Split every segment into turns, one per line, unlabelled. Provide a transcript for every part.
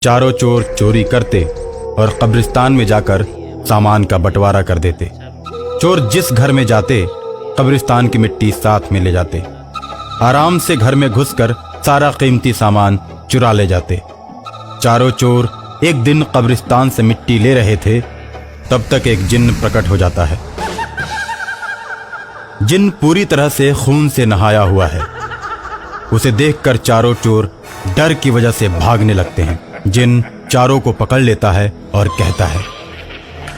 चारों चोर चोरी करते और कब्रिस्तान में जाकर सामान का बंटवारा कर देते। चोर जिस घर में जाते कब्रिस्तान की मिट्टी साथ में ले जाते। आराम से घर में घुसकर सारा कीमती सामान चुरा ले जाते। चारों चोर एक दिन कब्रिस्तान से मिट्टी ले रहे थे, तब तक एक जिन्न प्रकट हो जाता है। जिन्न पूरी तरह से खून से नहाया हुआ है। उसे देखकर चारों चोर डर की वजह से भागने लगते हैं। जिन्न चारों को पकड़ लेता है और कहता है,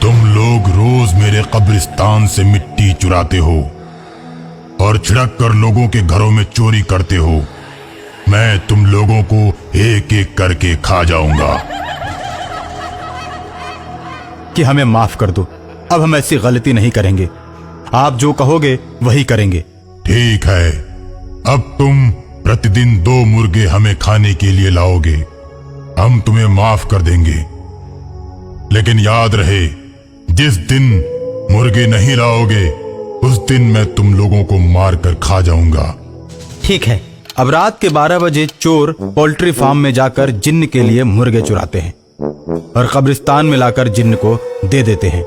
तुम लोग रोज मेरे कब्रिस्तान से मिट्टी चुराते हो और छिड़क कर लोगों के घरों में चोरी करते हो। मैं तुम लोगों को एक एक करके खा जाऊंगा।
कि हमें माफ कर दो, अब हम ऐसी गलती नहीं करेंगे। आप जो कहोगे वही करेंगे।
ठीक है, अब तुम प्रतिदिन 2 मुर्गे हमें खाने के लिए लाओगे। हम तुम्हें माफ कर देंगे, लेकिन याद रहे, जिस दिन मुर्गे नहीं लाओगे उस दिन मैं तुम लोगों को मार कर खा जाऊंगा।
ठीक है। अब रात के 12 बजे चोर पोल्ट्री फार्म में जाकर जिन्न के लिए मुर्गे चुराते हैं और कब्रिस्तान में लाकर जिन्न को दे देते हैं।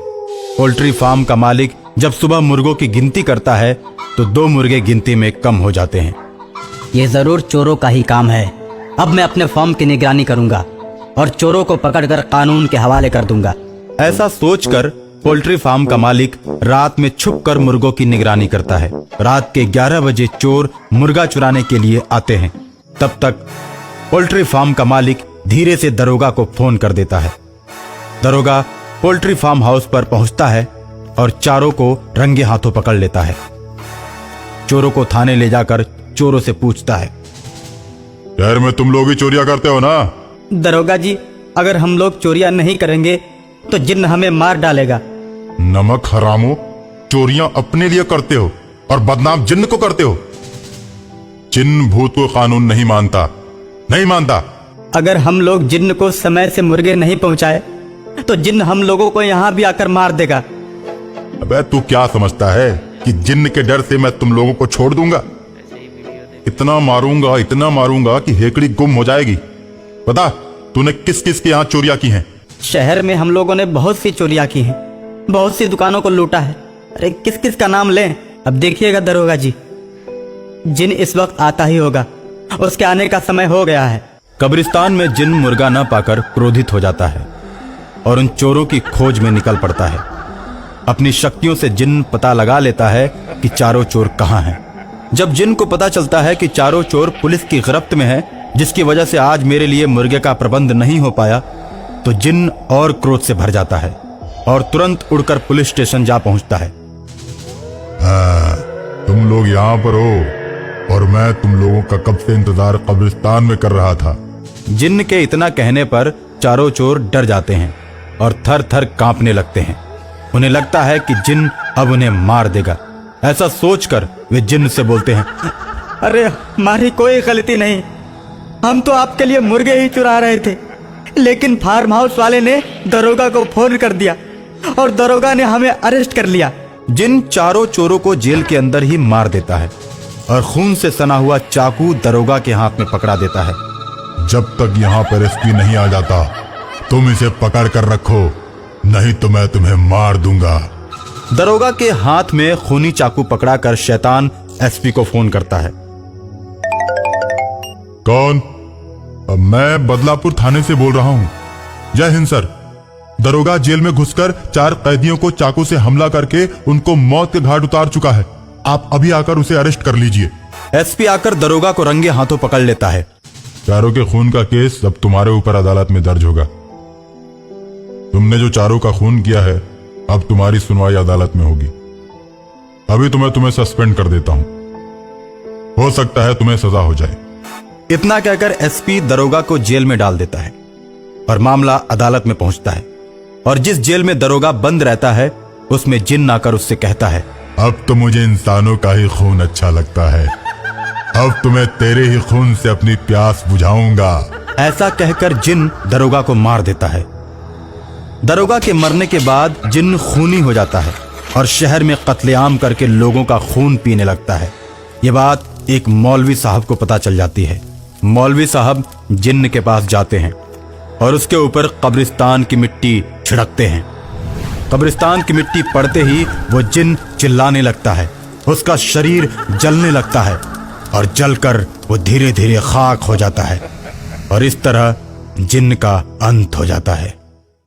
पोल्ट्री फार्म का मालिक जब सुबह मुर्गों की गिनती करता है तो 2 मुर्गे गिनती में कम हो जाते हैं।
ये जरूर चोरों का ही काम है। अब मैं अपने फार्म की निगरानी करूंगा और चोरों को पकड़कर कानून के हवाले कर दूंगा।
ऐसा सोचकर पोल्ट्री फार्म का मालिक रात में छुपकर मुर्गों की निगरानी करता है। रात के 11 बजे चोर मुर्गा चुराने के लिए आते हैं। तब तक पोल्ट्री फार्म का मालिक धीरे से दरोगा को फोन कर देता है। दरोगा पोल्ट्री फार्म हाउस पर पहुंचता है और चारों को रंगे हाथों पकड़ लेता है। चोरों को थाने ले जाकर चोरों से पूछता है,
शहर में तुम लोग ही चोरियां करते हो ना?
दरोगा जी, अगर हम लोग चोरियां नहीं करेंगे तो जिन्न हमें मार डालेगा।
नमक हरामो, चोरियां अपने लिए करते हो और बदनाम जिन्न को करते हो। जिन्न भूत को कानून नहीं मानता, नहीं मानता।
अगर हम लोग जिन्न को समय से मुर्गे नहीं पहुंचाए तो जिन्न हम लोगों को यहाँ भी आकर मार देगा।
अबे तू क्या समझता है कि जिन्न के डर से मैं तुम लोगों को छोड़ दूंगा? इतना मारूंगा कि हेकड़ी गुम हो जाएगी। बता, तूने किस किस के यहाँ चोरियां की हैं?
शहर में हम लोगों ने बहुत सी चोरियां की हैं, बहुत सी दुकानों को लूटा है। अरे किस किस का नाम लें? अब देखिएगा दरोगा जी, जिन्न इस वक्त आता ही होगा। उसके आने का समय हो गया है।
कब्रिस्तान में जिन्न मुर्गा न पाकर क्रोधित हो जाता है और उन चोरों की खोज में निकल पड़ता है। अपनी शक्तियों से जिन्न पता लगा लेता है कि चारों चोर कहाँ हैं। जब जिन्न को पता चलता है कि चारों चोर पुलिस की गिरफ्त में है, जिसकी वजह से आज मेरे लिए मुर्गे का प्रबंध नहीं हो पाया, तो जिन्न और क्रोध से भर जाता है और तुरंत उड़कर पुलिस स्टेशन जा पहुंचता है।
तुम लोग यहाँ पर हो और मैं तुम लोगों का कब से इंतजार कब्रिस्तान में कर रहा था।
जिन्न के इतना कहने पर चारों चोर डर जाते हैं और थर थर कांपने लगते हैं। उन्हें लगता है कि जिन्न अब उन्हें मार देगा। ऐसा सोचकर वे जिन्न से बोलते हैं,
अरे हमारी कोई गलती नहीं, हम तो आपके लिए मुर्गे ही चुरा रहे थे, लेकिन फार्म हाउस वाले ने दरोगा को फोन कर दिया और दरोगा ने हमें अरेस्ट कर लिया।
जिन्न चारों चोरों को जेल के अंदर ही मार देता है और खून से सना हुआ चाकू दरोगा के हाथ में पकड़ा देता है।
जब तक यहाँ पर एसपी नहीं आ जाता तुम इसे पकड़ कर रखो, नहीं तो मैं तुम्हें मार दूंगा।
दरोगा के हाथ में खूनी चाकू पकड़ाकर शैतान एसपी को फोन करता है।
कौन? मैं बदलापुर थाने से बोल रहा हूँ। जय हिंद सर। दरोगा जेल में घुसकर 4 कैदियों को चाकू से हमला करके उनको मौत के घाट उतार चुका है। आप अभी आकर उसे अरेस्ट कर लीजिए।
एसपी आकर दरोगा को रंगे हाथों पकड़ लेता है।
चारों के खून का केस अब तुम्हारे ऊपर अदालत में दर्ज होगा। तुमने जो चारों का खून किया है, अब तुम्हारी सुनवाई अदालत में होगी। अभी तुम्हें सस्पेंड कर देता हूं। हो सकता है तुम्हें सजा हो जाए।
इतना कहकर एसपी दरोगा को जेल में डाल देता है और मामला अदालत में पहुंचता है। और जिस जेल में दरोगा बंद रहता है उसमें जिन्न आकर उससे कहता है,
अब तो मुझे इंसानों का ही खून अच्छा लगता है। अब तुम्हें तेरे ही खून से अपनी प्यास बुझाऊंगा।
ऐसा कहकर जिन्न दरोगा को मार देता है। दरोगा के मरने के बाद जिन्न खूनी हो जाता है और शहर में कत्लेआम करके लोगों का खून पीने लगता है। ये बात एक मौलवी साहब को पता चल जाती है। मौलवी साहब जिन्न के पास जाते हैं और उसके ऊपर कब्रिस्तान की मिट्टी छिड़कते हैं। कब्रिस्तान की मिट्टी पड़ते ही वो जिन चिल्लाने लगता है, उसका शरीर जलने लगता है और जलकर वो धीरे धीरे खाक हो जाता है और इस तरह जिन्न का अंत हो जाता है।